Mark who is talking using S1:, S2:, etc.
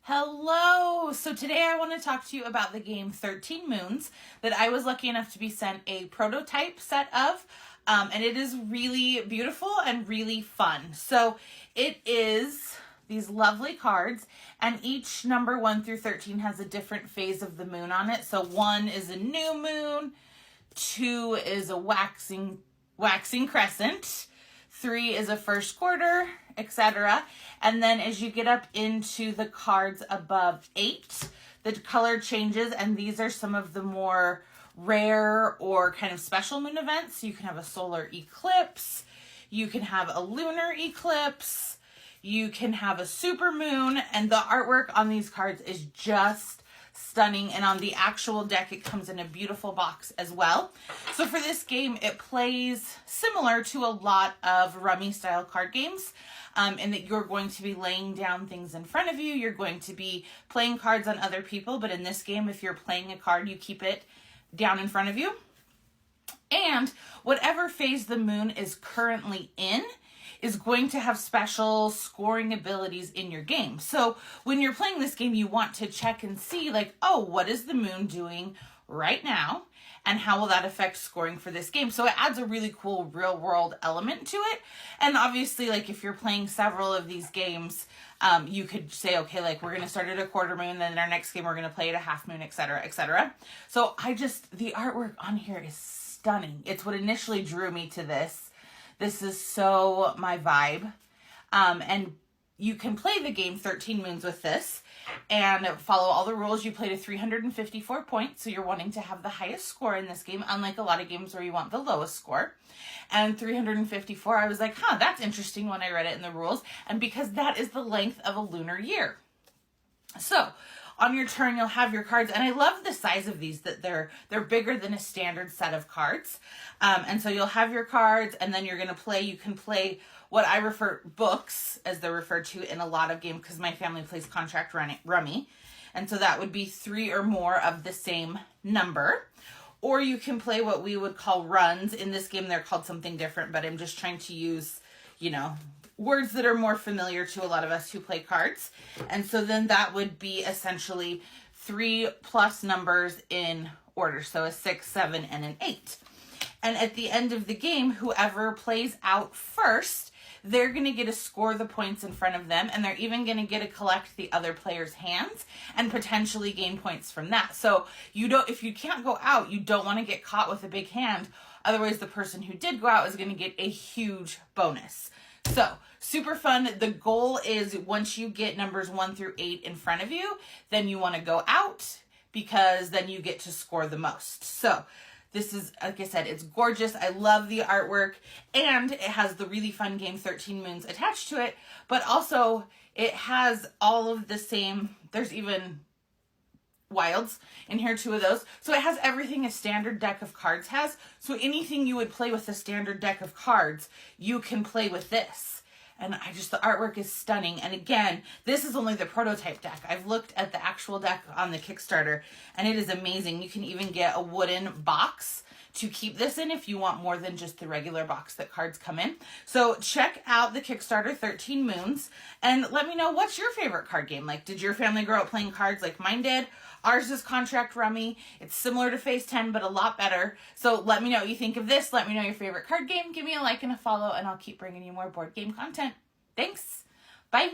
S1: Hello! So today I want to talk to you about the game 13 Moons that I was lucky enough to be sent a prototype set of. And it is really beautiful and really fun. So it is these lovely cards, and each number 1 through 13 has a different phase of the moon on it. So 1 is a new moon, 2 is a waxing crescent, 3 is a first quarter, etc. And then as you get up into the cards above 8, the color changes, and these are some of the more rare or kind of special moon events. You can have a solar eclipse, you can have a lunar eclipse, you can have a super moon, and the artwork on these cards is just stunning. And on the actual deck, it comes in a beautiful box as well. So for this game, it plays similar to a lot of rummy style card games, in that you're going to be laying down things in front of you. You're going to be playing cards on other people, but in this game, if you're playing a card, you keep it down in front of you. And whatever phase the moon is currently in is going to have special scoring abilities in your game. So when you're playing this game, you want to check and see, like, oh, what is the moon doing right now? And how will that affect scoring for this game? So it adds a really cool real world element to it. And obviously, like, if you're playing several of these games, you could say, okay, like, we're going to start at a quarter moon, then in our next game, we're going to play at a half moon, etc., etc. So the artwork on here is stunning. It's what initially drew me to this. This is so my vibe. And you can play the game 13 Moons with this and follow all the rules. You play to 354 points, so you're wanting to have the highest score in this game, unlike a lot of games where you want the lowest score. And 354, I was like, that's interesting when I read it in the rules, and because that is the length of a lunar year. So on your turn, you'll have your cards, and I love the size of these, that they're bigger than a standard set of cards. And so you'll have your cards, and then you're going to play. You can play what I refer books, as they're referred to in a lot of games, because my family plays contract rummy. And so that would be 3 or more of the same number. Or you can play what we would call runs. In this game, they're called something different, but I'm just trying to use, words that are more familiar to a lot of us who play cards. And so then that would be essentially 3 plus numbers in order. So a 6, 7, and an 8. And at the end of the game, whoever plays out first, they're going to get to score the points in front of them, and they're even going to get to collect the other player's hands and potentially gain points from that. So if you can't go out, you don't want to get caught with a big hand. Otherwise, the person who did go out is going to get a huge bonus. So super fun. The goal is once you get numbers 1 through 8 in front of you, then you want to go out, because then you get to score the most. So this is, like I said, it's gorgeous. I love the artwork, and it has the really fun game 13 Moons attached to it, but also it has all of the same, there's even wilds in here, 2 of those. So it has everything a standard deck of cards has. So anything you would play with a standard deck of cards, you can play with this. And the artwork is stunning. And again, this is only the prototype deck. I've looked at the actual deck on the Kickstarter, and it is amazing. You can even get a wooden box to keep this in if you want more than just the regular box that cards come in. So check out the Kickstarter 13 Moons, and let me know, what's your favorite card game? Like, did your family grow up playing cards like mine did? Ours is contract rummy. It's similar to Phase 10, but a lot better. So let me know what you think of this. Let me know your favorite card game. Give me a like and a follow, and I'll keep bringing you more board game content. Thanks. Bye.